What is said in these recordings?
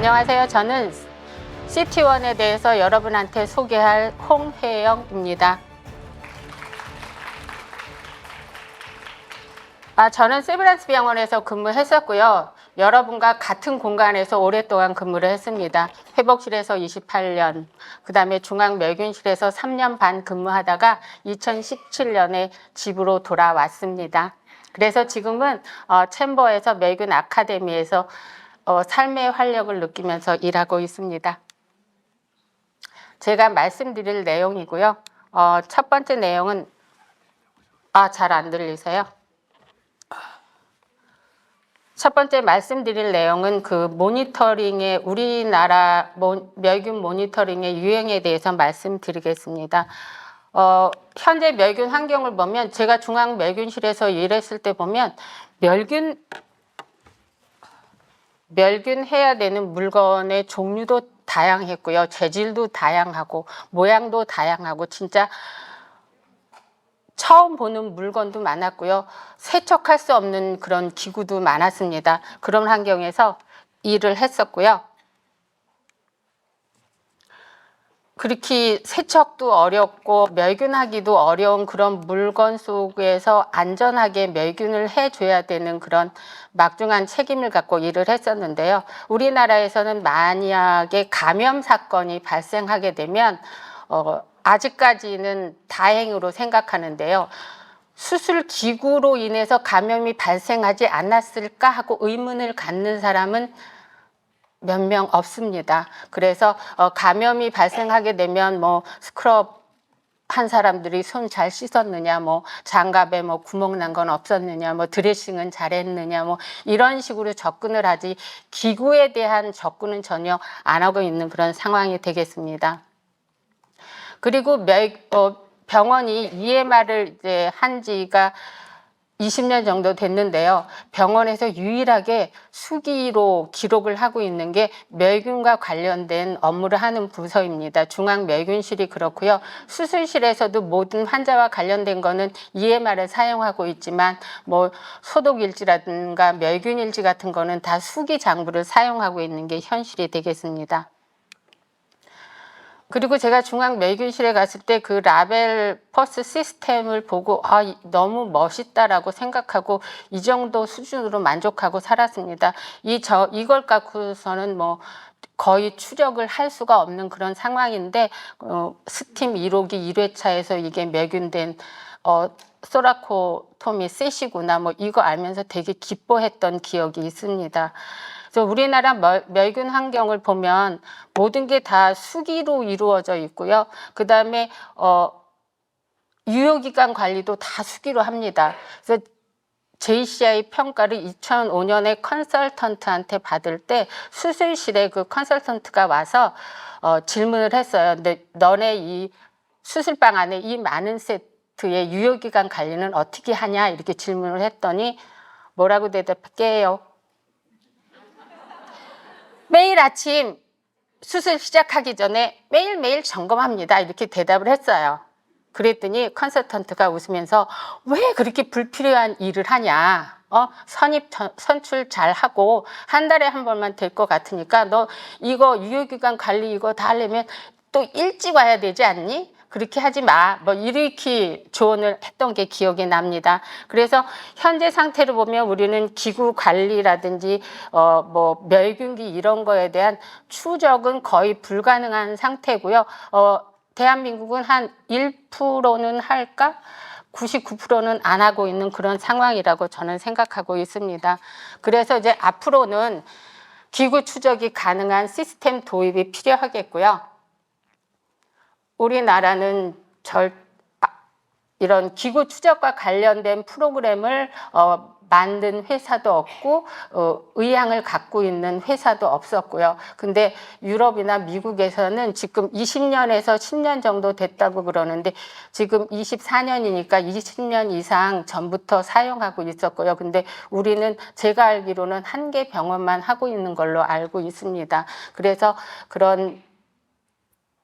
안녕하세요. 저는 CT1에 대해서 여러분한테 소개할 홍혜영입니다. 저는 세브란스 병원에서 근무했었고요. 여러분과 같은 공간에서 오랫동안 근무를 했습니다. 회복실에서 28년, 그 다음에 중앙멸균실에서 3년 반 근무하다가 2017년에 집으로 돌아왔습니다. 그래서 지금은 챔버에서 멸균 아카데미에서 삶의 활력을 느끼면서 일하고 있습니다. 제가 말씀드릴 내용이고요. 첫 번째 내용은 잘 안 들리세요? 첫 번째 말씀드릴 내용은 그 모니터링의 우리나라 멸균 모니터링의 유행에 대해서 말씀드리겠습니다. 현재 멸균 환경을 보면 제가 중앙멸균실에서 일했을 때 보면 멸균해야 되는 물건의 종류도 다양했고요. 재질도 다양하고 모양도 다양하고 진짜 처음 보는 물건도 많았고요. 세척할 수 없는 그런 기구도 많았습니다. 그런 환경에서 일을 했었고요. 그렇게 세척도 어렵고 멸균하기도 어려운 그런 물건 속에서 안전하게 멸균을 해줘야 되는 그런 막중한 책임을 갖고 일을 했었는데요. 우리나라에서는 만약에 감염 사건이 발생하게 되면 아직까지는 다행으로 생각하는데요. 수술 기구로 인해서 감염이 발생하지 않았을까 하고 의문을 갖는 사람은 몇 명 없습니다. 그래서 감염이 발생하게 되면 스크럽 한 사람들이 손 잘 씻었느냐, 장갑에 구멍 난 건 없었느냐, 드레싱은 잘했느냐, 이런 식으로 접근을 하지 기구에 대한 접근은 전혀 안 하고 있는 그런 상황이 되겠습니다. 그리고 병원이 EMR을 이제 한 지가 20년 정도 됐는데요. 병원에서 유일하게 수기로 기록을 하고 있는 게 멸균과 관련된 업무를 하는 부서입니다. 중앙멸균실이 그렇고요. 수술실에서도 모든 환자와 관련된 거는 EMR을 사용하고 있지만 소독일지라든가 멸균일지 같은 거는 다 수기 장부를 사용하고 있는 게 현실이 되겠습니다. 그리고 제가 중앙멸균실에 갔을 때 그 라벨 퍼스 시스템을 보고 너무 멋있다라고 생각하고 이 정도 수준으로 만족하고 살았습니다. 이걸 갖고서는 거의 추적을 할 수가 없는 그런 상황인데 스팀 1호기 1회차에서 이게 멸균된 소라코톰이 셋이구나 이거 알면서 되게 기뻐했던 기억이 있습니다. 그래서 우리나라 멸균 환경을 보면 모든 게 다 수기로 이루어져 있고요. 그 다음에 유효기간 관리도 다 수기로 합니다. 그래서 JCI 평가를 2005년에 컨설턴트한테 받을 때 수술실에 그 컨설턴트가 와서 질문을 했어요. 근데 너네 이 수술방 안에 이 많은 세트의 유효기간 관리는 어떻게 하냐 이렇게 질문을 했더니 뭐라고 대답할게요? 매일 아침 수술 시작하기 전에 매일매일 점검합니다. 이렇게 대답을 했어요. 그랬더니 컨설턴트가 웃으면서 왜 그렇게 불필요한 일을 하냐. 선출 잘 하고 한 달에 한 번만 될 것 같으니까 너 이거 유효기간 관리 이거 다 하려면 또 일찍 와야 되지 않니? 그렇게 하지 마. 이렇게 조언을 했던 게 기억이 납니다. 그래서 현재 상태로 보면 우리는 기구 관리라든지 멸균기 이런 거에 대한 추적은 거의 불가능한 상태고요. 대한민국은 한 1%는 할까? 99%는 안 하고 있는 그런 상황이라고 저는 생각하고 있습니다. 그래서 이제 앞으로는 기구 추적이 가능한 시스템 도입이 필요하겠고요. 우리나라는 이런 기구 추적과 관련된 프로그램을 만든 회사도 없고 의향을 갖고 있는 회사도 없었고요. 근데 유럽이나 미국에서는 지금 20년에서 10년 정도 됐다고 그러는데 지금 24년이니까 20년 이상 전부터 사용하고 있었고요. 근데 우리는 제가 알기로는 한 개 병원만 하고 있는 걸로 알고 있습니다. 그래서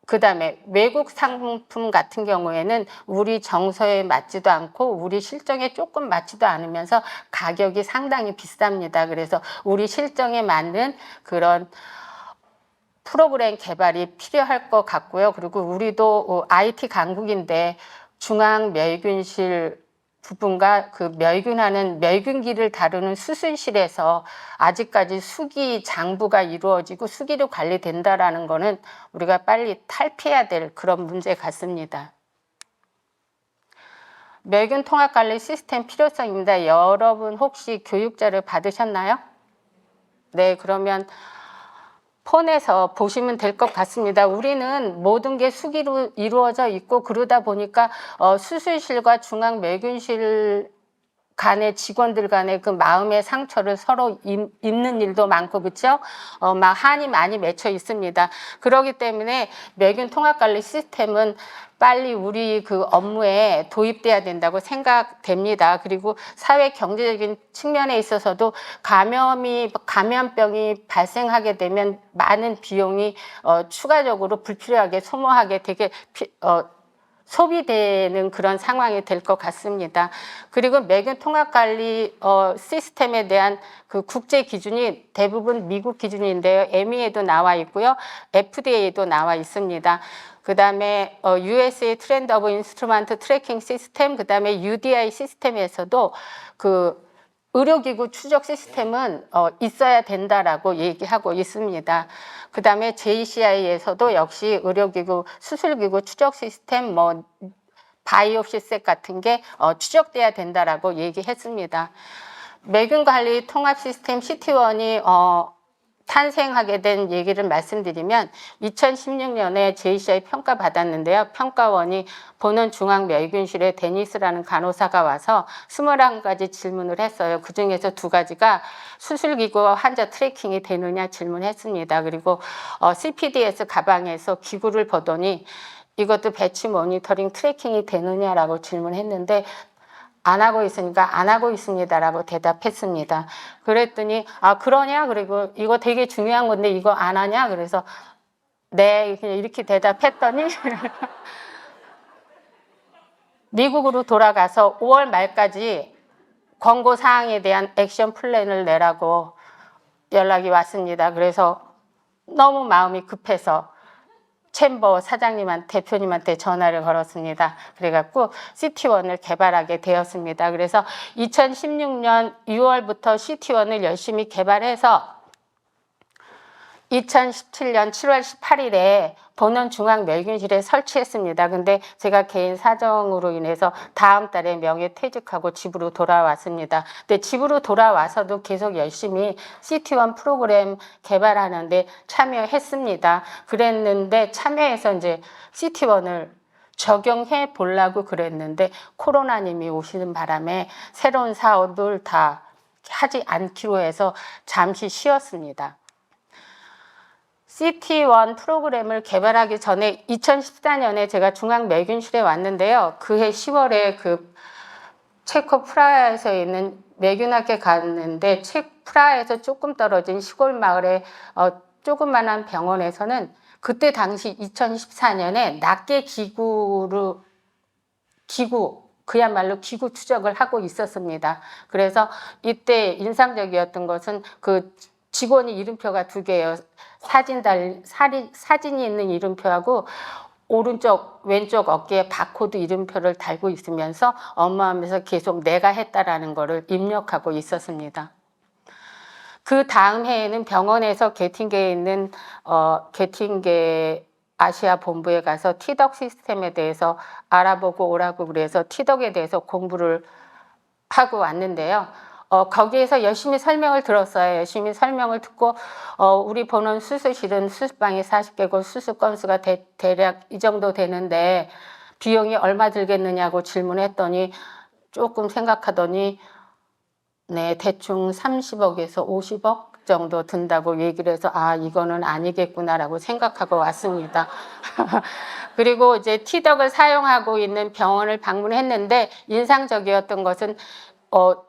그 다음에 외국 상품 같은 경우에는 우리 정서에 맞지도 않고 우리 실정에 조금 맞지도 않으면서 가격이 상당히 비쌉니다. 그래서 우리 실정에 맞는 그런 프로그램 개발이 필요할 것 같고요. 그리고 우리도 IT 강국인데 중앙멸균실 부분과 그 멸균하는 멸균기를 다루는 수술실에서 아직까지 수기 장부가 이루어지고 수기로 관리된다라는 거는 우리가 빨리 탈피해야 될 그런 문제 같습니다. 멸균 통합 관리 시스템 필요성입니다. 여러분 혹시 교육자를 받으셨나요? 네, 그러면 폰에서 보시면 될 것 같습니다. 우리는 모든 게 수기로 이루어져 있고 그러다 보니까 수술실과 중앙멸균실 간의 직원들 간의 그 마음의 상처를 서로 입는 일도 많고 그렇죠? 막 한이 많이 맺혀 있습니다. 그렇기 때문에 멸균 통합 관리 시스템은 빨리 우리 그 업무에 도입돼야 된다고 생각됩니다. 그리고 사회 경제적인 측면에 있어서도 감염병이 발생하게 되면 많은 비용이 추가적으로 불필요하게 소모하게 되게 소비되는 그런 상황이 될 것 같습니다. 그리고 멸균 통합 관리 시스템에 대한 그 국제 기준이 대부분 미국 기준인데요. EMEA에도 나와 있고요. FDA에도 나와 있습니다. 그 다음에 USA 트렌드 오브 인스트루먼트 트래킹 시스템, 그 다음에 UDI 시스템에서도 그 의료기구 추적 시스템은 있어야 된다라고 얘기하고 있습니다. 그 다음에 JCI에서도 역시 의료기구, 수술기구 추적 시스템, 바이옵시셋 같은 게 추적돼야 된다라고 얘기했습니다. 멸균관리 통합 시스템 CT1이 탄생하게 된 얘기를 말씀드리면 2016년에 JCI 평가 받았는데요. 평가원이 보는 중앙멸균실에 데니스라는 간호사가 와서 21가지 질문을 했어요. 그중에서 2가지가 수술기구와 환자 트래킹이 되느냐 질문했습니다. 그리고 CPDS 가방에서 기구를 보더니 이것도 배치 모니터링 트래킹이 되느냐라고 질문했는데 안 하고 있으니까 안 하고 있습니다라고 대답했습니다. 그랬더니 그러냐? 그리고 이거 되게 중요한 건데 이거 안 하냐? 그래서 네, 그냥 이렇게 대답했더니 미국으로 돌아가서 5월 말까지 권고 사항에 대한 액션 플랜을 내라고 연락이 왔습니다. 그래서 너무 마음이 급해서 챔버 사장님한테, 대표님한테 전화를 걸었습니다. 그래갖고 CT1을 개발하게 되었습니다. 그래서 2016년 6월부터 CT1을 열심히 개발해서 2017년 7월 18일에 본원 중앙멸균실에 설치했습니다. 근데 제가 개인 사정으로 인해서 다음 달에 명예퇴직하고 집으로 돌아왔습니다. 근데 집으로 돌아와서도 계속 열심히 CT1 프로그램 개발하는데 참여했습니다. 그랬는데 참여해서 이제 CT1을 적용해 보려고 그랬는데 코로나님이 오시는 바람에 새로운 사업을 다 하지 않기로 해서 잠시 쉬었습니다. CT1 프로그램을 개발하기 전에 2014년에 제가 중앙멸균실에 왔는데요. 그해 10월에 그 체코 프라하에서 있는 멸균학교에 갔는데 프라하에서 조금 떨어진 시골 마을의 조그만한 병원에서는 그때 당시 2014년에 낱개 그야말로 기구 추적을 하고 있었습니다. 그래서 이때 인상적이었던 것은 그 직원이 이름표가 2개예요. 사진이 있는 이름표하고 오른쪽 왼쪽 어깨에 바코드 이름표를 달고 있으면서 업무하면서 계속 내가 했다라는 거를 입력하고 있었습니다. 그 다음 해에는 병원에서 게팅게에 있는 게팅게 아시아 본부에 가서 티덕 시스템에 대해서 알아보고 오라고 그래서 티덕에 대해서 공부를 하고 왔는데요. 거기에서 열심히 설명을 들었어요. 열심히 설명을 듣고 우리 보는 수술실은 수술방이 40개고 수술 건수가 대략 이 정도 되는데 비용이 얼마 들겠느냐고 질문했더니 조금 생각하더니 네, 대충 30억에서 50억 정도 든다고 얘기를 해서 이거는 아니겠구나라고 생각하고 왔습니다. 그리고 이제 티덕을 사용하고 있는 병원을 방문했는데 인상적이었던 것은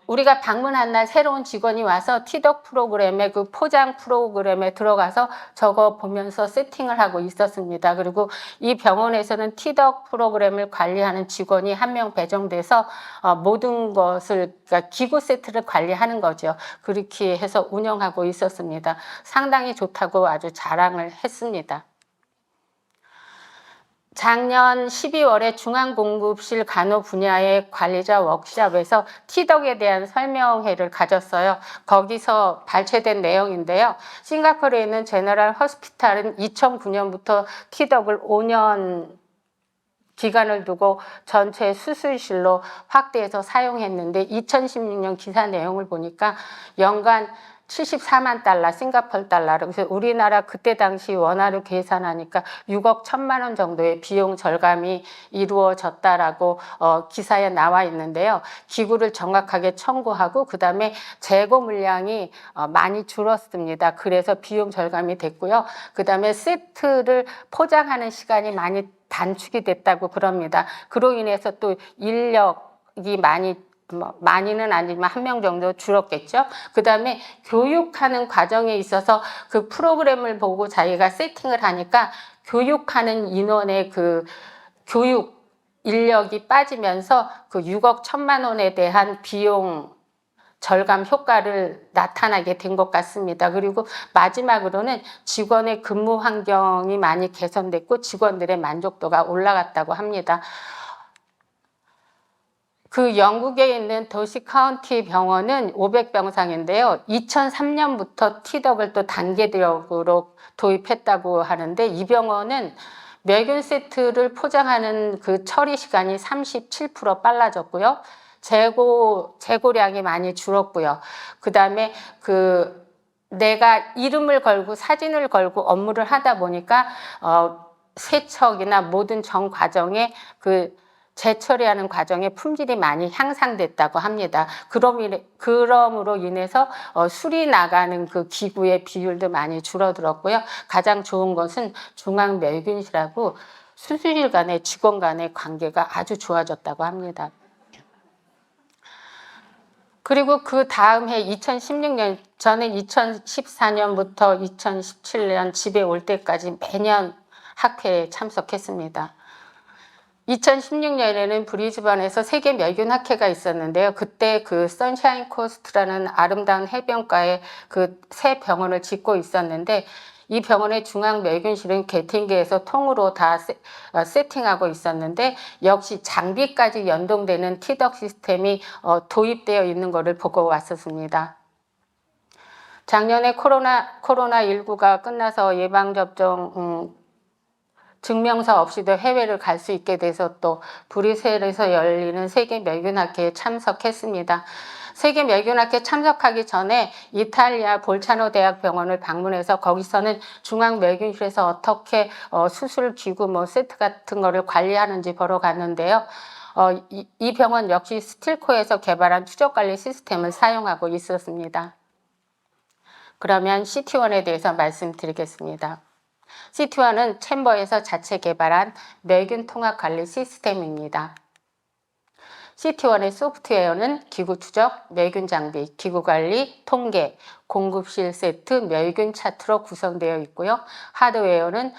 우리가 방문한 날 새로운 직원이 와서 티덕 프로그램에 그 포장 프로그램에 들어가서 저거 보면서 세팅을 하고 있었습니다. 그리고 이 병원에서는 티덕 프로그램을 관리하는 직원이 한 명 배정돼서 모든 것을, 그러니까 기구 세트를 관리하는 거죠. 그렇게 해서 운영하고 있었습니다. 상당히 좋다고 아주 자랑을 했습니다. 작년 12월에 중앙공급실 간호 분야의 관리자 워크숍에서 티덕에 대한 설명회를 가졌어요. 거기서 발췌된 내용인데요. 싱가포르에 있는 제너럴 호스피탈은 2009년부터 티덕을 5년 기간을 두고 전체 수술실로 확대해서 사용했는데 2016년 기사 내용을 보니까 연간 74만 달러, 싱가포르 달러로. 그래서 우리나라 그때 당시 원화로 계산하니까 6억 1천만 원 정도의 비용 절감이 이루어졌다라고 기사에 나와 있는데요. 기구를 정확하게 청구하고 그다음에 재고 물량이 많이 줄었습니다. 그래서 비용 절감이 됐고요. 그다음에 세트를 포장하는 시간이 많이 단축이 됐다고 그럽니다. 그로 인해서 또 인력이 많이는 아니지만 한 명 정도 줄었겠죠. 그 다음에 교육하는 과정에 있어서 그 프로그램을 보고 자기가 세팅을 하니까 교육하는 인원의 그 교육 인력이 빠지면서 그 6억 1천만 원에 대한 비용 절감 효과를 나타나게 된 것 같습니다. 그리고 마지막으로는 직원의 근무 환경이 많이 개선됐고 직원들의 만족도가 올라갔다고 합니다. 그 영국에 있는 도시 카운티 병원은 500병상인데요. 2003년부터 티덕을 또 단계적으로 도입했다고 하는데 이 병원은 멸균 세트를 포장하는 그 처리 시간이 37% 빨라졌고요. 재고량이 많이 줄었고요. 그 다음에 내가 이름을 걸고 사진을 걸고 업무를 하다 보니까 세척이나 모든 전 과정에 재처리하는 과정에 품질이 많이 향상됐다고 합니다. 그럼으로 인해서 수리 나가는 그 기구의 비율도 많이 줄어들었고요. 가장 좋은 것은 중앙멸균실하고 수술실 간의 직원 간의 관계가 아주 좋아졌다고 합니다. 그리고 그 다음 해 2016년, 저는 2014년부터 2017년 집에 올 때까지 매년 학회에 참석했습니다. 2016년에는 브리즈번에서 세계 멸균 학회가 있었는데요. 그때 그 선샤인 코스트라는 아름다운 해변가에 그 새 병원을 짓고 있었는데 이 병원의 중앙 멸균실은 게팅게에서 통으로 다 세팅하고 있었는데 역시 장비까지 연동되는 티덕 시스템이 도입되어 있는 것을 보고 왔었습니다. 작년에 코로나19가 끝나서 예방접종 증명서 없이도 해외를 갈 수 있게 돼서 또 브뤼셀에서 열리는 세계 멸균학회에 참석했습니다. 세계 멸균학회 참석하기 전에 이탈리아 볼차노 대학병원을 방문해서 거기서는 중앙멸균실에서 어떻게 수술기구 세트 같은 거를 관리하는지 보러 갔는데요. 이 병원 역시 스틸코에서 개발한 추적관리 시스템을 사용하고 있었습니다. 그러면 CT1에 대해서 말씀드리겠습니다. CT1은 챔버에서 자체 개발한 멸균 통합 관리 시스템입니다. CT1의 소프트웨어는 기구 추적, 멸균 장비, 기구 관리, 통계, 공급실 세트, 멸균 차트로 구성되어 있고요. 하드웨어는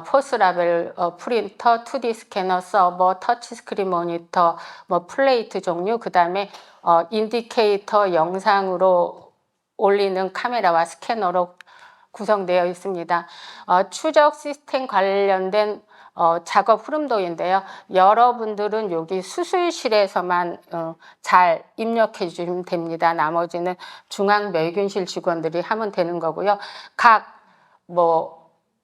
포스라벨 프린터, 2D 스캐너, 서버, 터치스크린 모니터, 플레이트 종류, 그 다음에 인디케이터 영상으로 올리는 카메라와 스캐너로 구성되어 있습니다. 추적 시스템 관련된 작업 흐름도인데요. 여러분들은 여기 수술실에서만 잘 입력해 주시면 됩니다. 나머지는 중앙멸균실 직원들이 하면 되는 거고요. 각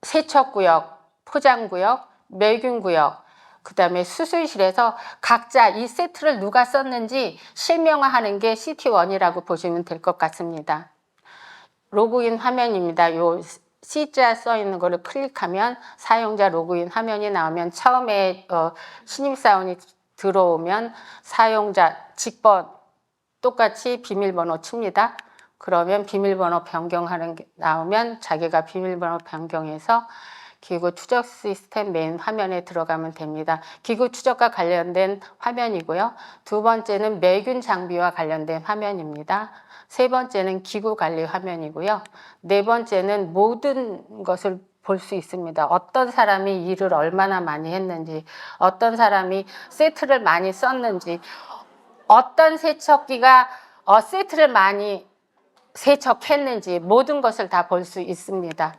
세척구역, 포장구역, 멸균구역, 그 다음에 수술실에서 각자 이 세트를 누가 썼는지 실명화하는 게 CT1이라고 보시면 될 것 같습니다. 로그인 화면입니다. 요 C자 써 있는 거를 클릭하면 사용자 로그인 화면이 나오면 처음에 신입사원이 들어오면 사용자 직번 똑같이 비밀번호 칩니다. 그러면 비밀번호 변경하는 게 나오면 자기가 비밀번호 변경해서 기구 추적 시스템 메인 화면에 들어가면 됩니다. 기구 추적과 관련된 화면이고요. 두 번째는 멸균 장비와 관련된 화면입니다. 세 번째는 기구 관리 화면이고요. 네 번째는 모든 것을 볼 수 있습니다. 어떤 사람이 일을 얼마나 많이 했는지, 어떤 사람이 세트를 많이 썼는지, 어떤 세척기가 세트를 많이 세척했는지 모든 것을 다 볼 수 있습니다.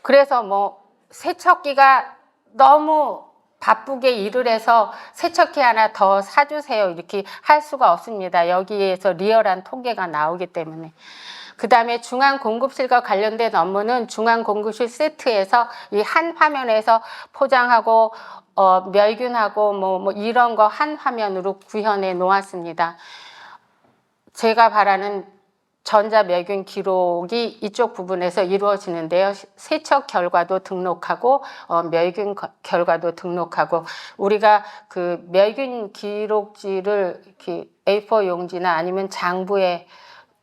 그래서 뭐 세척기가 너무 바쁘게 일을 해서 세척기 하나 더 사주세요 이렇게 할 수가 없습니다. 여기에서 리얼한 통계가 나오기 때문에. 그 다음에 중앙공급실과 관련된 업무는 중앙공급실 세트에서 이 한 화면에서 포장하고 멸균하고 뭐 이런 거 한 화면으로 구현해 놓았습니다. 제가 바라는 전자멸균 기록이 이쪽 부분에서 이루어지는데요. 세척 결과도 등록하고 멸균 결과도 등록하고 우리가 그 멸균 기록지를 이렇게 A4 용지나 아니면 장부에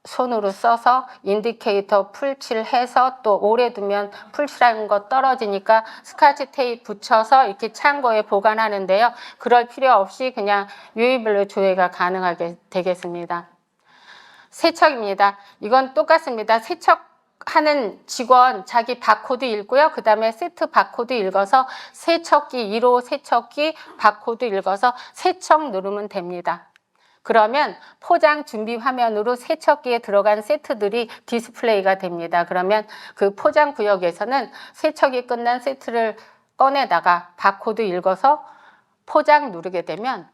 손으로 써서 인디케이터 풀칠해서 또 오래 두면 풀칠한 거 떨어지니까 스카치 테이프 붙여서 이렇게 창고에 보관하는데요. 그럴 필요 없이 그냥 유의별로 조회가 가능하게 되겠습니다. 세척입니다. 이건 똑같습니다. 세척하는 직원 자기 바코드 읽고요. 그 다음에 세트 바코드 읽어서 세척기 1호 세척기 바코드 읽어서 세척 누르면 됩니다. 그러면 포장 준비 화면으로 세척기에 들어간 세트들이 디스플레이가 됩니다. 그러면 그 포장 구역에서는 세척이 끝난 세트를 꺼내다가 바코드 읽어서 포장 누르게 되면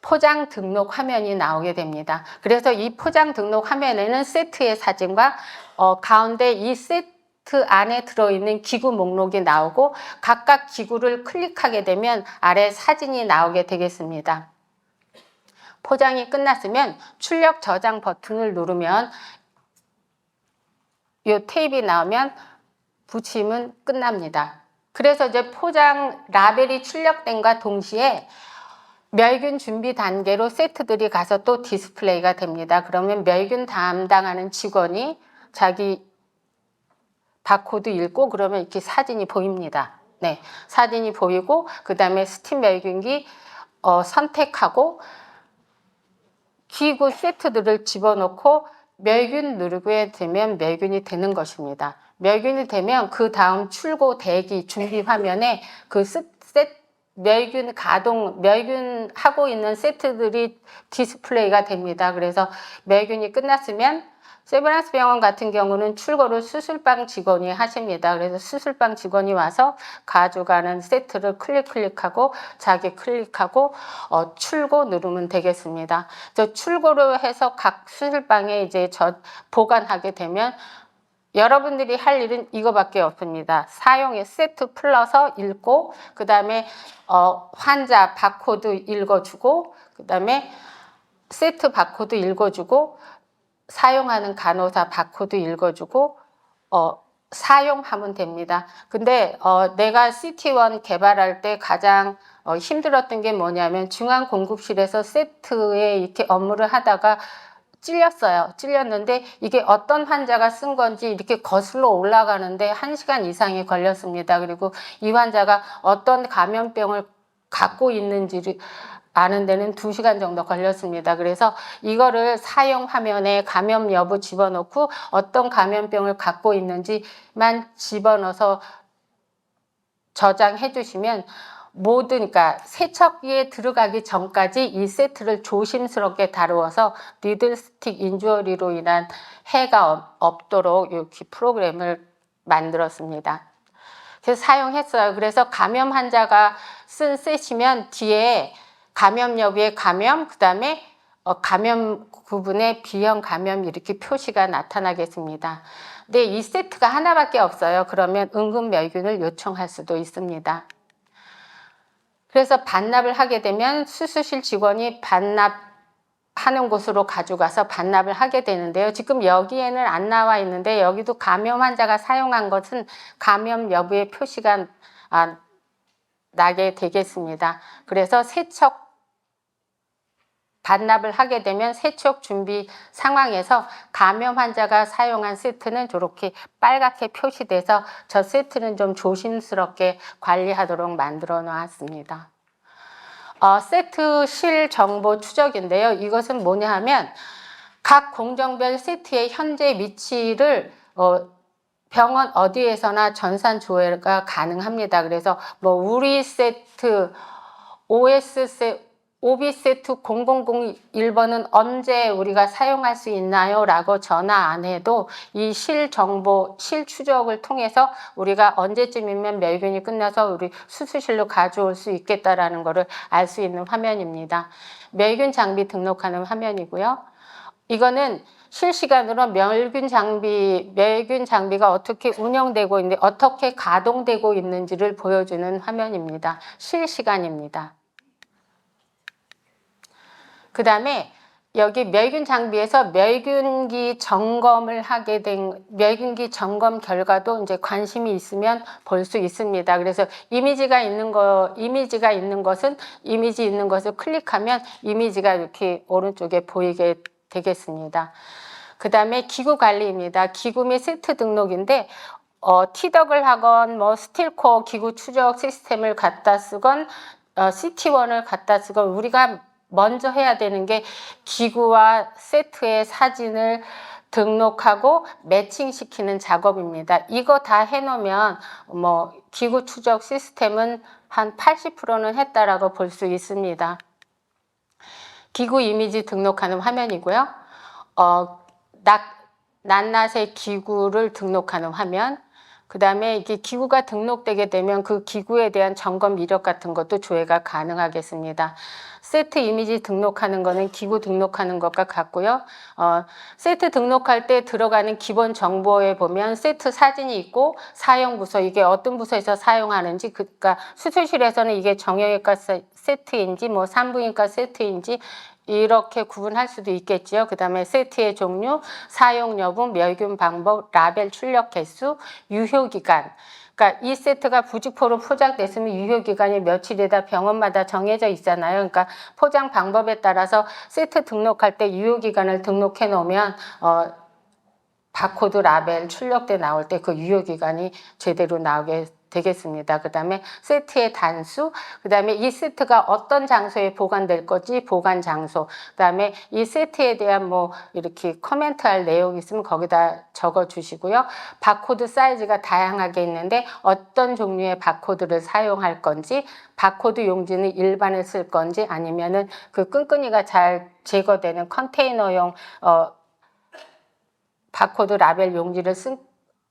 포장 등록 화면이 나오게 됩니다. 그래서 이 포장 등록 화면에는 세트의 사진과 가운데 이 세트 안에 들어있는 기구 목록이 나오고 각각 기구를 클릭하게 되면 아래 사진이 나오게 되겠습니다. 포장이 끝났으면 출력 저장 버튼을 누르면 이 테이프가 나오면 붙이면 끝납니다. 그래서 이제 포장 라벨이 출력된과 동시에 멸균 준비 단계로 세트들이 가서 또 디스플레이가 됩니다. 그러면 멸균 담당하는 직원이 자기 바코드 읽고 그러면 이렇게 사진이 보입니다. 네, 사진이 보이고 그 다음에 스팀 멸균기 선택하고 기구 세트들을 집어넣고 멸균 누르게 되면 멸균이 되는 것입니다. 멸균이 되면 그 다음 출고 대기 준비 화면에 그 멸균 가동, 멸균하고 있는 세트들이 디스플레이가 됩니다. 그래서 멸균이 끝났으면 세브란스 병원 같은 경우는 출고를 수술방 직원이 하십니다. 그래서 수술방 직원이 와서 가져가는 세트를 클릭하고 자기 클릭하고 출고 누르면 되겠습니다. 출고를 해서 각 수술방에 이제 보관하게 되면 여러분들이 할 일은 이거밖에 없습니다. 사용의 세트 풀러서 읽고 그 다음에 환자 바코드 읽어주고 그 다음에 세트 바코드 읽어주고 사용하는 간호사 바코드 읽어주고 사용하면 됩니다. 근데 내가 CT1 개발할 때 가장 힘들었던 게 뭐냐면 중앙공급실에서 세트에 이렇게 업무를 하다가 찔렸는데 이게 어떤 환자가 쓴 건지 이렇게 거슬러 올라가는데 1시간 이상이 걸렸습니다. 그리고 이 환자가 어떤 감염병을 갖고 있는지를 아는 데는 2시간 정도 걸렸습니다. 그래서 이거를 사용 화면에 감염 여부 집어넣고 어떤 감염병을 갖고 있는지만 집어넣어서 저장해 주시면 그러니까 세척기에 들어가기 전까지 이 세트를 조심스럽게 다루어서 니들스틱 인주어리로 인한 해가 없도록 이렇게 프로그램을 만들었습니다. 그래서 사용했어요. 그래서 감염 환자가 쓴 셋이면 뒤에 감염 여부의 감염, 그 다음에 감염 구분의 B형 감염 이렇게 표시가 나타나겠습니다. 근데 이 세트가 하나밖에 없어요. 그러면 응급멸균을 요청할 수도 있습니다. 그래서 반납을 하게 되면 수술실 직원이 반납하는 곳으로 가져가서 반납을 하게 되는데요. 지금 여기에는 안 나와 있는데 여기도 감염 환자가 사용한 것은 감염 여부의 표시가 나게 되겠습니다. 그래서 세척 반납을 하게 되면 세척 준비 상황에서 감염 환자가 사용한 세트는 저렇게 빨갛게 표시돼서 저 세트는 좀 조심스럽게 관리하도록 만들어 놓았습니다. 세트 실 정보 추적인데요. 이것은 뭐냐 하면 각 공정별 세트의 현재 위치를 병원 어디에서나 전산 조회가 가능합니다. 그래서 뭐 우리 세트, OS 세트, OB 세트 0001번은 언제 우리가 사용할 수 있나요? 라고 전화 안 해도 이 실 정보, 실 추적을 통해서 우리가 언제쯤이면 멸균이 끝나서 우리 수술실로 가져올 수 있겠다라는 것을 알 수 있는 화면입니다. 멸균 장비 등록하는 화면이고요. 이거는 실시간으로 멸균 장비가 어떻게 운영되고 있는데 어떻게 가동되고 있는지를 보여주는 화면입니다. 실시간입니다. 그 다음에 여기 멸균 장비에서 멸균기 점검을 하게 된 멸균기 점검 결과도 이제 관심이 있으면 볼 수 있습니다. 그래서 이미지 있는 것을 클릭하면 이미지가 이렇게 오른쪽에 보이게 되겠습니다. 그 다음에 기구 관리입니다. 기구 및 세트 등록인데 티덕을 하건 뭐 스틸코어 기구 추적 시스템을 갖다 쓰건 CT1을 갖다 쓰건 우리가 먼저 해야 되는 게 기구와 세트의 사진을 등록하고 매칭시키는 작업입니다. 이거 다 해놓으면 뭐 기구 추적 시스템은 한 80%는 했다라고 볼 수 있습니다. 기구 이미지 등록하는 화면이고요. 낱낱의 기구를 등록하는 화면. 그 다음에 이게 기구가 등록되게 되면 그 기구에 대한 점검 이력 같은 것도 조회가 가능하겠습니다. 세트 이미지 등록하는 거는 기구 등록하는 것과 같고요. 세트 등록할 때 들어가는 기본 정보에 보면 세트 사진이 있고 사용 부서, 이게 어떤 부서에서 사용하는지, 그러니까 수술실에서는 이게 정형외과 세트인지 뭐 산부인과 세트인지 이렇게 구분할 수도 있겠지요. 그 다음에 세트의 종류, 사용 여부, 멸균 방법, 라벨 출력 개수, 유효기간. 그러니까 이 세트가 부직포로 포장됐으면 유효기간이 며칠이다 병원마다 정해져 있잖아요. 그러니까 포장 방법에 따라서 세트 등록할 때 유효기간을 등록해 놓으면 바코드 라벨 출력돼 나올 때 그 유효기간이 제대로 나오게 되겠습니다. 그 다음에 세트의 단수, 그 다음에 이 세트가 어떤 장소에 보관될 건지 보관 장소, 그 다음에 이 세트에 대한 뭐 이렇게 코멘트할 내용이 있으면 거기다 적어 주시고요. 바코드 사이즈가 다양하게 있는데 어떤 종류의 바코드를 사용할 건지, 바코드 용지는 일반을 쓸 건지 아니면은 그 끈끈이가 잘 제거되는 컨테이너용 바코드 라벨 용지를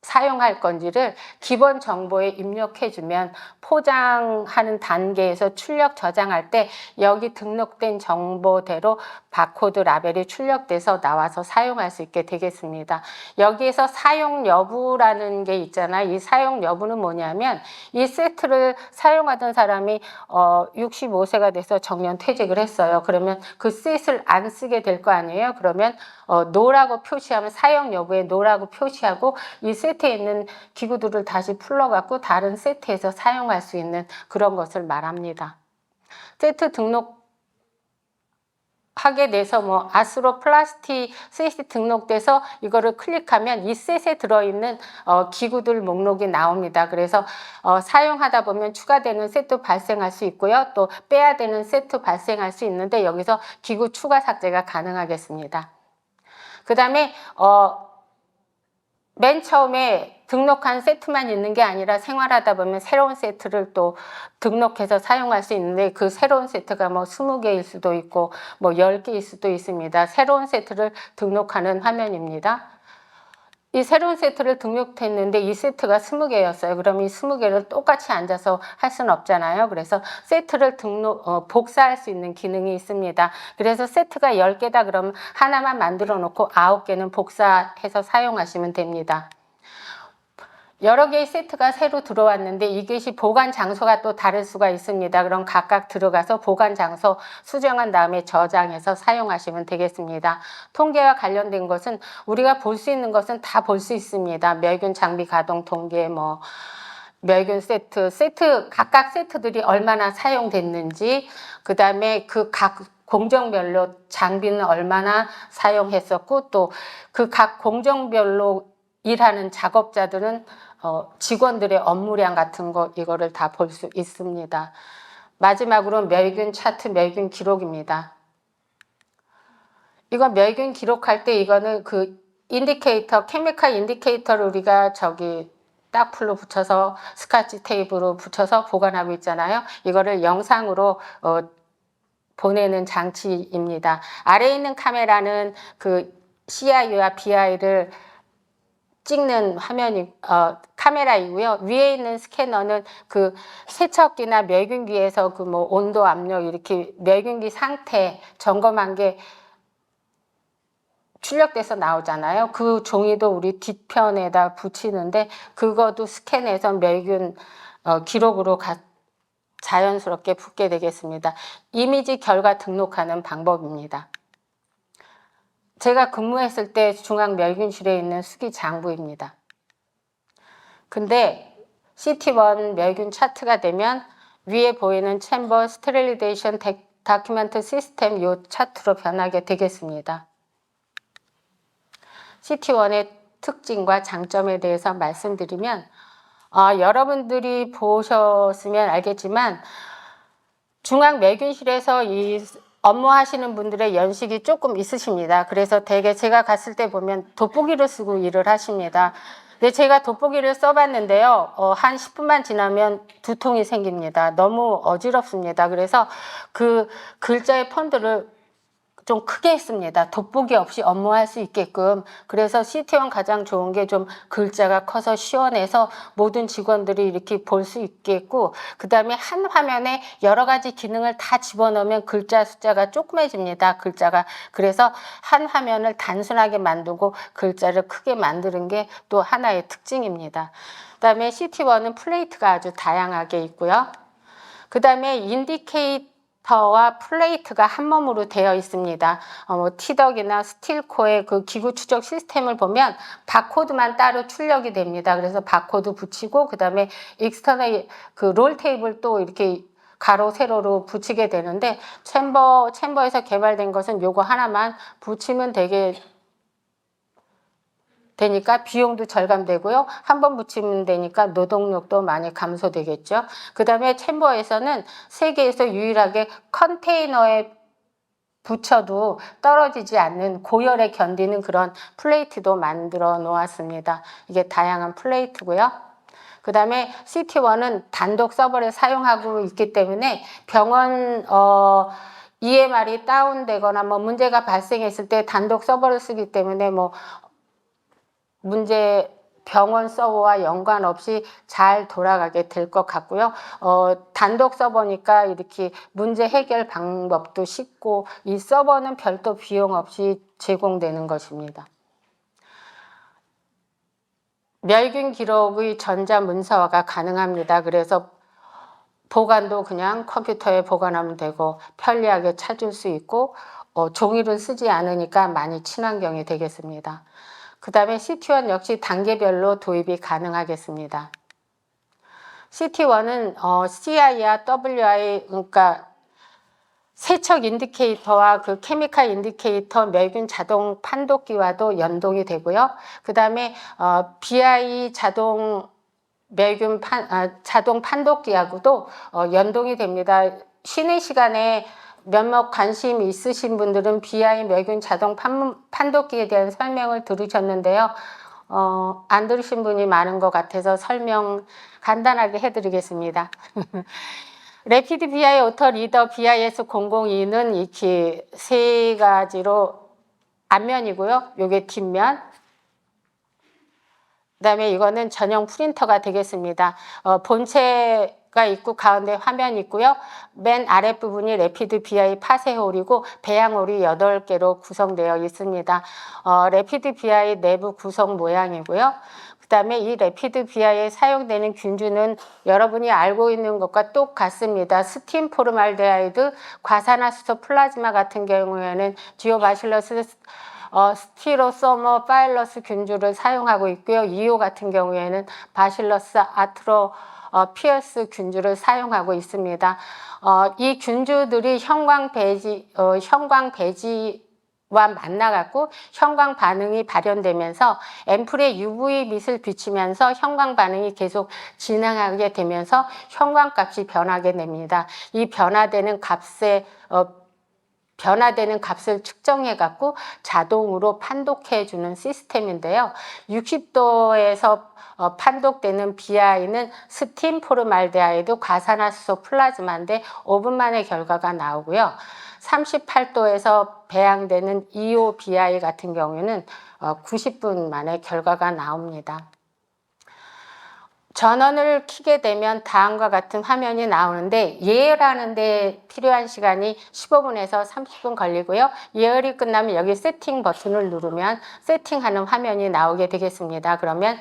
사용할 건지를 기본 정보에 입력해주면 포장하는 단계에서 출력 저장할 때 여기 등록된 정보대로 바코드 라벨이 출력돼서 나와서 사용할 수 있게 되겠습니다. 여기에서 사용 여부라는 게 있잖아요. 이 사용 여부는 뭐냐면 이 세트를 사용하던 사람이 65세가 돼서 정년 퇴직을 했어요. 그러면 그 셋을 안 쓰게 될 거 아니에요. 그러면 노라고 표시하면 사용 여부에 노라고 표시하고 이 세트에 있는 기구들을 다시 풀러갖고 다른 세트에서 사용할 수 있는 그런 것을 말합니다. 세트 등록하게 돼서 뭐 아스로 플라스틱 셋이 등록돼서 이거를 클릭하면 이 셋에 들어있는 기구들 목록이 나옵니다. 그래서 사용하다 보면 추가되는 세트 발생할 수 있고요. 또 빼야 되는 세트 발생할 수 있는데 여기서 기구 추가 삭제가 가능하겠습니다. 그 다음에 맨 처음에 등록한 세트만 있는 게 아니라 생활하다 보면 새로운 세트를 또 등록해서 사용할 수 있는데 그 새로운 세트가 뭐 20개일 수도 있고 뭐 10개일 수도 있습니다. 새로운 세트를 등록하는 화면입니다. 이 새로운 세트를 등록했는데 이 세트가 20개였어요. 그럼 이 20개를 똑같이 앉아서 할 수는 없잖아요. 그래서 세트를 복사할 수 있는 기능이 있습니다. 그래서 세트가 10개다 그러면 하나만 만들어 놓고 9개는 복사해서 사용하시면 됩니다. 여러 개의 세트가 새로 들어왔는데 이것이 보관 장소가 또 다를 수가 있습니다. 그럼 각각 들어가서 보관 장소 수정한 다음에 저장해서 사용하시면 되겠습니다. 통계와 관련된 것은 우리가 볼 수 있는 것은 다 볼 수 있습니다. 멸균 장비 가동 통계, 뭐 멸균 세트 각각 세트들이 얼마나 사용됐는지, 그 다음에 그 각 공정별로 장비는 얼마나 사용했었고 또 그 각 공정별로 일하는 작업자들은 직원들의 업무량 같은 거 이거를 다 볼 수 있습니다. 마지막으로 멸균 차트, 멸균 기록입니다. 이거 멸균 기록할 때 이거는 그 인디케이터, 케미칼 인디케이터를 우리가 저기 딱풀로 붙여서 스카치 테이프로 붙여서 보관하고 있잖아요. 이거를 영상으로 보내는 장치입니다. 아래에 있는 카메라는 그 CI와 BI를 찍는 화면이 카메라이고요. 위에 있는 스캐너는 그 세척기나 멸균기에서 그 뭐 온도, 압력 이렇게 멸균기 상태 점검한 게 출력돼서 나오잖아요. 그 종이도 우리 뒤편에다 붙이는데 그것도 스캔해서 멸균 기록으로 자연스럽게 붙게 되겠습니다. 이미지 결과 등록하는 방법입니다. 제가 근무했을 때 중앙멸균실에 있는 수기 장부입니다. 근데 CT1 멸균 차트가 되면 위에 보이는 챔버 스테릴리데이션 다큐멘트 시스템 이 차트로 변하게 되겠습니다. CT1의 특징과 장점에 대해서 말씀드리면 여러분들이 보셨으면 알겠지만 중앙멸균실에서 이 업무하시는 분들의 연식이 조금 있으십니다. 그래서 대개 제가 갔을 때 보면 돋보기를 쓰고 일을 하십니다. 근데 제가 돋보기를 써봤는데요. 한 10분만 지나면 두통이 생깁니다. 너무 어지럽습니다. 그래서 그 글자의 폰트를 좀 크게 했습니다. 돋보기 없이 업무할 수 있게끔. 그래서 CT1 가장 좋은 게 좀 글자가 커서 시원해서 모든 직원들이 이렇게 볼 수 있겠고, 그 다음에 한 화면에 여러 가지 기능을 다 집어넣으면 글자 숫자가 조그매집니다. 글자가. 그래서 한 화면을 단순하게 만들고 글자를 크게 만드는 게 또 하나의 특징입니다. 그 다음에 CT1은 플레이트가 아주 다양하게 있고요. 그 다음에 인디케이터와 플레이트가 한 몸으로 되어 있습니다. 티덕이나 스틸코의 그 기구 추적 시스템을 보면 바코드만 따로 출력이 됩니다. 그래서 바코드 붙이고 그 다음에 익스터널 그 롤 테이블 또 이렇게 가로 세로로 붙이게 되는데 챔버에서 개발된 것은 요거 하나만 붙이면 되니까 비용도 절감되고요. 한 번 붙이면 되니까 노동력도 많이 감소되겠죠. 그 다음에 챔버에서는 세계에서 유일하게 컨테이너에 붙여도 떨어지지 않는 고열에 견디는 그런 플레이트도 만들어 놓았습니다. 이게 다양한 플레이트고요. 그 다음에 CT1은 단독 서버를 사용하고 있기 때문에 병원 EMR이 다운되거나 뭐 문제가 발생했을 때 단독 서버를 쓰기 때문에 뭐 문제 병원 서버와 연관없이 잘 돌아가게 될 것 같고요. 단독 서버니까 이렇게 문제 해결 방법도 쉽고 이 서버는 별도 비용 없이 제공되는 것입니다. 멸균 기록의 전자문서화가 가능합니다. 그래서 보관도 그냥 컴퓨터에 보관하면 되고 편리하게 찾을 수 있고 종이를 쓰지 않으니까 많이 친환경이 되겠습니다. 그 다음에 CT1 역시 단계별로 도입이 가능하겠습니다. CT1은 CI와 WI 그러니까 세척 인디케이터와 그 케미칼 인디케이터 멸균 자동 판독기와도 연동이 되고요. 그 다음에 BI 자동 멸균 자동 판독기하고도 연동이 됩니다. 쉬는 시간에 몇몇 관심 있으신 분들은 BI 멸균 자동 판독기에 대한 설명을 들으셨는데요. 안 들으신 분이 많은 것 같아서 설명 간단하게 해드리겠습니다. 래피드 BI 오토 리더 BIS002는 이렇게 세 가지로 앞면이고요. 요게 뒷면. 그 다음에 이거는 전용 프린터가 되겠습니다. 본체가 있고 가운데 화면이 있고요. 맨 아랫부분이 래피드 BI 파쇄홀이고 배양홀이 8개로 구성되어 있습니다. 래피드 BI 내부 구성 모양이고요. 그 다음에 이 래피드 BI에 사용되는 균주는 여러분이 알고 있는 것과 똑같습니다. 스팀 포르말데하이드, 과산화수소 플라즈마 같은 경우에는 지오바실러스 스티로소머 파일러스 균주를 사용하고 있고요. 2호 같은 경우에는 바실러스 피어스 균주를 사용하고 있습니다. 이 균주들이 형광 배지와 만나갖고 형광 반응이 발현되면서 앰플에 UV 빛을 비추면서 형광 반응이 계속 진행하게 되면서 형광값이 변하게 됩니다. 이 변화되는 값을 측정해 갖고 자동으로 판독해 주는 시스템인데요. 60도에서 판독되는 BI는 스팀 포르말데하이드 과산화수소 플라즈마인데 5분 만에 결과가 나오고요. 38도에서 배양되는 EOBI 같은 경우에는 90분 만에 결과가 나옵니다. 전원을 켜게 되면 다음과 같은 화면이 나오는데 예열하는 데 필요한 시간이 15분에서 30분 걸리고요. 예열이 끝나면 여기 세팅 버튼을 누르면 세팅하는 화면이 나오게 되겠습니다. 그러면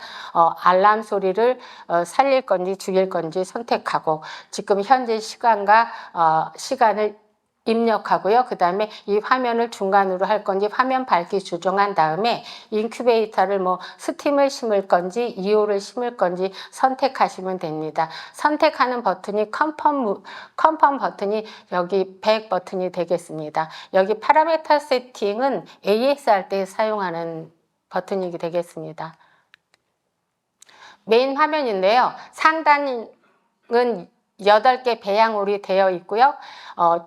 알람 소리를 살릴 건지 죽일 건지 선택하고 지금 현재 시간과 시간을 입력하고요. 그 다음에 이 화면을 중간으로 할 건지 화면 밝기 조정한 다음에 인큐베이터를 스팀을 심을 건지 EO를 심을 건지 선택하시면 됩니다. 선택하는 버튼이 컨펌 버튼이 여기 백 버튼이 되겠습니다. 여기 파라메터 세팅은 AS 할 때 사용하는 버튼이 되겠습니다. 메인 화면인데요. 상단은 8개 배양홀이 되어 있고요.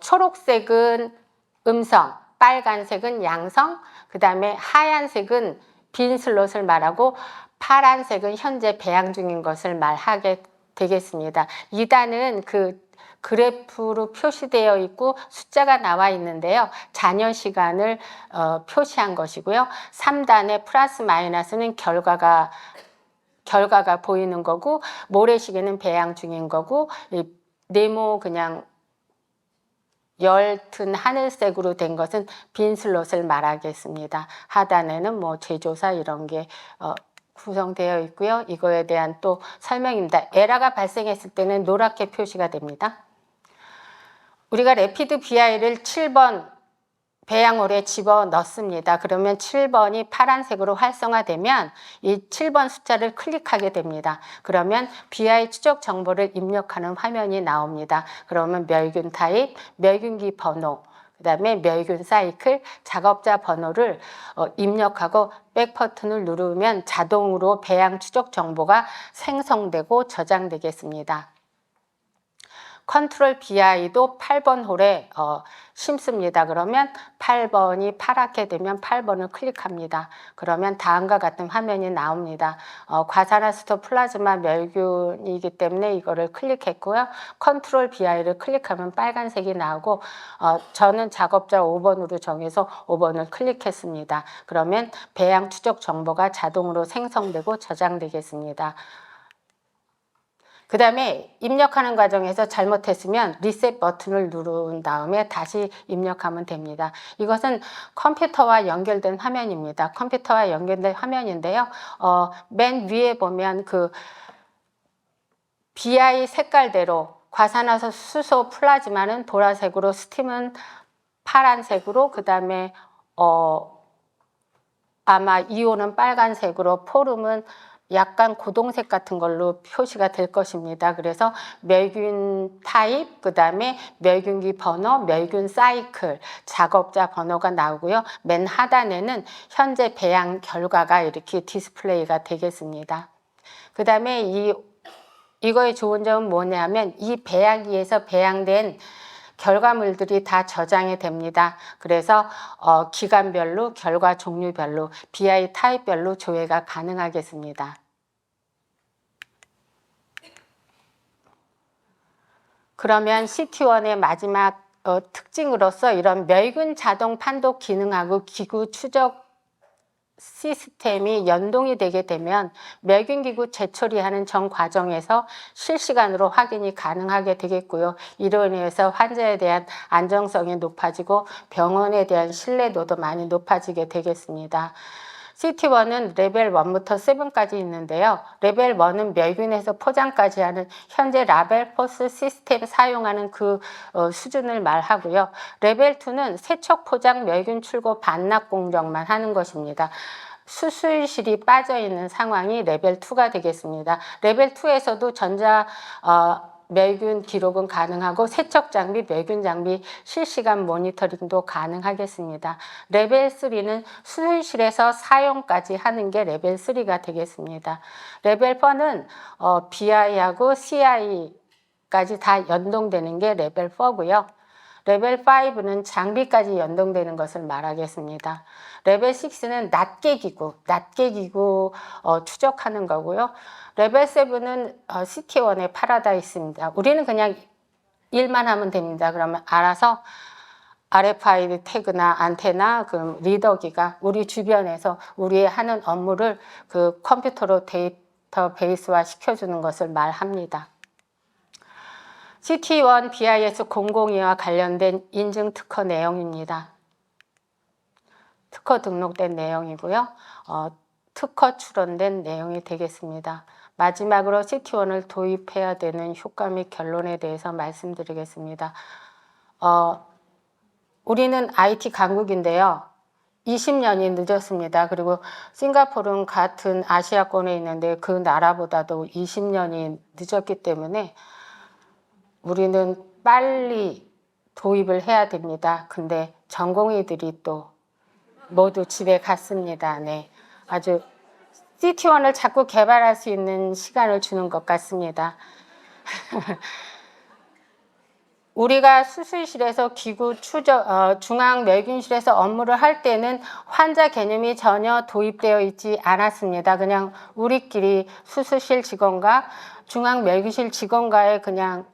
초록색은 음성, 빨간색은 양성, 그 다음에 하얀색은 빈 슬롯을 말하고 파란색은 현재 배양 중인 것을 말하게 되겠습니다. 2단은 그 그래프로 표시되어 있고 숫자가 나와 있는데요. 잔여 시간을 표시한 것이고요. 3단의 플러스 마이너스는 결과가 보이는 거고 모래시계는 배양 중인 거고 네모 그냥 엷은 하늘색으로 된 것은 빈 슬롯을 말하겠습니다. 하단에는 제조사 이런 게 구성되어 있고요. 이거에 대한 또 설명입니다. 에러가 발생했을 때는 노랗게 표시가 됩니다. 우리가 래피드 BI를 7번 배양홀에 집어 넣습니다. 그러면 7번이 파란색으로 활성화되면 이 7번 숫자를 클릭하게 됩니다. 그러면 BI 추적 정보를 입력하는 화면이 나옵니다. 그러면 멸균 타입, 멸균기 번호, 그 다음에 멸균 사이클, 작업자 번호를 입력하고 백 버튼을 누르면 자동으로 배양 추적 정보가 생성되고 저장되겠습니다. 컨트롤 BI도 8번 홀에 심습니다. 그러면 8번이 파랗게 되면 8번을 클릭합니다. 그러면 다음과 같은 화면이 나옵니다. 과산화수소 플라즈마 멸균이기 때문에 이거를 클릭했고요. 컨트롤 BI를 클릭하면 빨간색이 나오고 저는 작업자 5번으로 정해서 5번을 클릭했습니다. 그러면 배양 추적 정보가 자동으로 생성되고 저장되겠습니다. 그 다음에 입력하는 과정에서 잘못했으면 리셋 버튼을 누른 다음에 다시 입력하면 됩니다. 이것은 컴퓨터와 연결된 화면입니다. 컴퓨터와 연결된 화면인데요. 맨 위에 보면 그 BI 색깔대로 과산화수소 플라즈마는 보라색으로, 스팀은 파란색으로, 그 다음에 아마 이온은 빨간색으로, 포름은 약간 고동색 같은 걸로 표시가 될 것입니다. 그래서 멸균 타입, 그 다음에 멸균기 번호, 멸균 사이클, 작업자 번호가 나오고요. 맨 하단에는 현재 배양 결과가 이렇게 디스플레이가 되겠습니다. 그 다음에 이거의 좋은 점은 뭐냐면 이 배양기에서 배양된 결과물들이 다 저장이 됩니다. 그래서 기간별로, 결과 종류별로, BI 타입별로 조회가 가능하겠습니다. 그러면 CT1의 마지막 특징으로서 이런 멸균 자동 판독 기능하고 기구 추적 시스템이 연동이 되게 되면 멸균기구 재처리하는 전 과정에서 실시간으로 확인이 가능하게 되겠고요. 이로 인해서 환자에 대한 안정성이 높아지고 병원에 대한 신뢰도도 많이 높아지게 되겠습니다. CT1은 레벨 1부터 7까지 있는데요. 레벨 1은 멸균에서 포장까지 하는 현재 라벨포스 시스템 사용하는 그 수준을 말하고요. 레벨 2는 세척 포장 멸균 출고 반납 공정만 하는 것입니다. 수술실이 빠져 있는 상황이 레벨 2가 되겠습니다. 레벨 2에서도 전자 멸균 기록은 가능하고 세척 장비, 멸균 장비 실시간 모니터링도 가능하겠습니다. 레벨 3는 수술실에서 사용까지 하는 게 레벨 3가 되겠습니다. 레벨 4는 BI하고 CI까지 다 연동되는 게 레벨 4고요. 레벨 5는 장비까지 연동되는 것을 말하겠습니다. 레벨 6는 낱개 기구 추적하는 거고요. 레벨 7은 CT1의 파라다이스입니다. 우리는 그냥 일만 하면 됩니다. 그러면 알아서 RFID 태그나 안테나, 그 리더기가 우리 주변에서 우리의 하는 업무를 그 컴퓨터로 데이터베이스화 시켜주는 것을 말합니다. CT1 BIS 002와 관련된 인증 특허 내용입니다. 특허 등록된 내용이고요. 특허 출원된 내용이 되겠습니다. 마지막으로 CT1을 도입해야 되는 효과 및 결론에 대해서 말씀드리겠습니다. 우리는 IT 강국인데요. 20년이 늦었습니다. 그리고 싱가포르는 같은 아시아권에 있는데 그 나라보다도 20년이 늦었기 때문에 우리는 빨리 도입을 해야 됩니다. 근데 전공의들이 또 모두 집에 갔습니다. 네, 아주 CT1을 자꾸 개발할 수 있는 시간을 주는 것 같습니다. 우리가 수술실에서 기구 추적, 중앙멸균실에서 업무를 할 때는 환자 개념이 전혀 도입되어 있지 않았습니다. 그냥 우리끼리 수술실 직원과 중앙멸균실 직원과의 그냥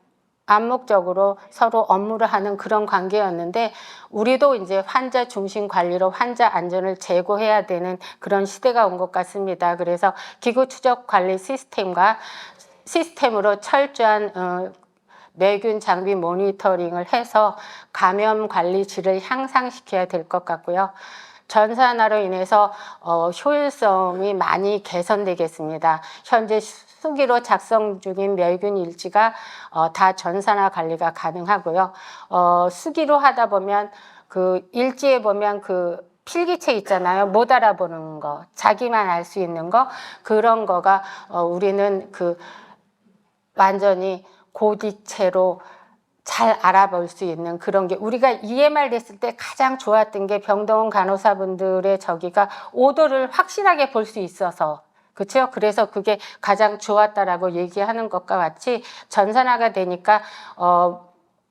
암묵적으로 서로 업무를 하는 그런 관계였는데 우리도 이제 환자 중심 관리로 환자 안전을 제고해야 되는 그런 시대가 온 것 같습니다. 그래서 기구 추적 관리 시스템으로 철저한 멸균 장비 모니터링을 해서 감염 관리질을 향상시켜야 될 것 같고요. 전산화로 인해서 효율성이 많이 개선되겠습니다. 현재 수기로 작성 중인 멸균 일지가 다 전산화 관리가 가능하고요. 수기로 하다 보면 그 일지에 보면 그 필기체 있잖아요. 못 알아보는 거, 자기만 알 수 있는 거, 그런 거가 우리는 그 완전히 고딕체로 잘 알아볼 수 있는 그런 게 우리가 EMR 됐을 때 가장 좋았던 게 병동원 간호사분들의 저기가 오도를 확실하게 볼 수 있어서 그렇죠? 그래서 그게 가장 좋았다라고 얘기하는 것과 같이 전산화가 되니까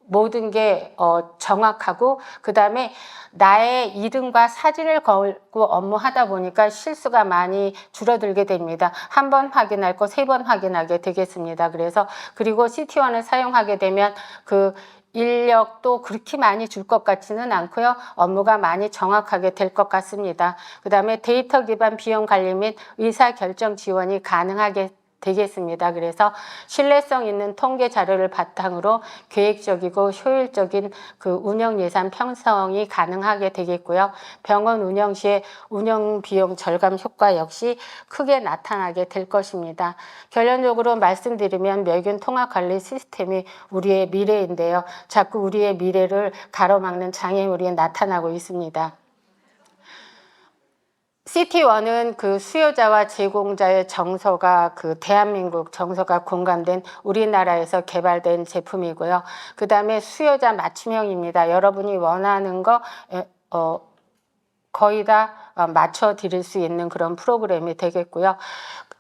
모든 게 정확하고 그다음에 나의 이름과 사진을 걸고 업무하다 보니까 실수가 많이 줄어들게 됩니다. 한 번 확인할 거 3번 확인하게 되겠습니다. 그리고 CT1을 사용하게 되면 그 인력도 그렇게 많이 줄 것 같지는 않고요. 업무가 많이 정확하게 될 것 같습니다. 그 다음에 데이터 기반 비용 관리 및 의사결정 지원이 가능하게 되겠습니다. 그래서 신뢰성 있는 통계 자료를 바탕으로 계획적이고 효율적인 그 운영 예산 편성이 가능하게 되겠고요. 병원 운영 시에 운영 비용 절감 효과 역시 크게 나타나게 될 것입니다. 결론적으로 말씀드리면 멸균 통합 관리 시스템이 우리의 미래인데요. 자꾸 우리의 미래를 가로막는 장애물이 나타나고 있습니다. CT1은 그 수요자와 제공자의 정서가 그 대한민국 정서가 공감된 우리나라에서 개발된 제품이고요. 그 다음에 수요자 맞춤형입니다. 여러분이 원하는 거 거의 다 맞춰 드릴 수 있는 그런 프로그램이 되겠고요.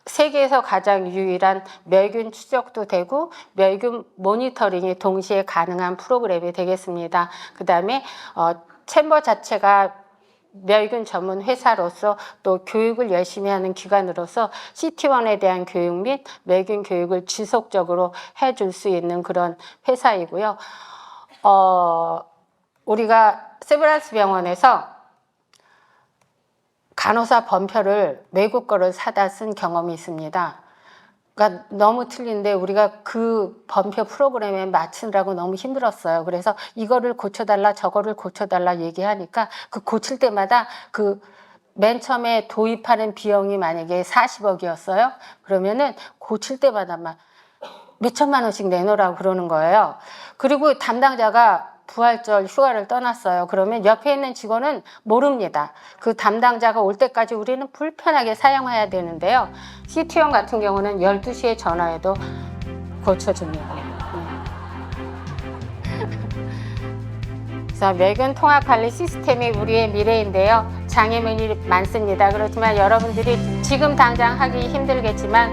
세계에서 가장 유일한 멸균 추적도 되고 멸균 모니터링이 동시에 가능한 프로그램이 되겠습니다. 그 다음에 챔버 자체가 멸균 전문 회사로서 또 교육을 열심히 하는 기관으로서 CT1에 대한 교육 및 멸균 교육을 지속적으로 해줄 수 있는 그런 회사이고요. 우리가 세브란스 병원에서 간호사 번표를 외국 거를 사다 쓴 경험이 있습니다. 그러니까 너무 틀린데 우리가 그 번표 프로그램에 맞추느라고 너무 힘들었어요. 그래서 이거를 고쳐달라 저거를 고쳐달라 얘기하니까 그 고칠 때마다 그 맨 처음에 도입하는 비용이 만약에 40억이었어요. 그러면은 고칠 때마다 막 몇천만 원씩 내놓으라고 그러는 거예요. 그리고 담당자가 부활절 휴가를 떠났어요. 그러면 옆에 있는 직원은 모릅니다. 그 담당자가 올 때까지 우리는 불편하게 사용해야 되는데요. CT원 같은 경우는 12시에 전화해도 고쳐줍니다. 그래서 멸균 통합 관리 시스템이 우리의 미래인데요. 장애물이 많습니다. 그렇지만 여러분들이 지금 당장 하기 힘들겠지만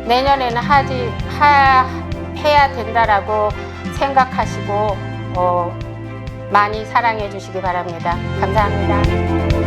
내년에는 해야 된다라고 생각하시고 많이 사랑해 주시기 바랍니다. 감사합니다.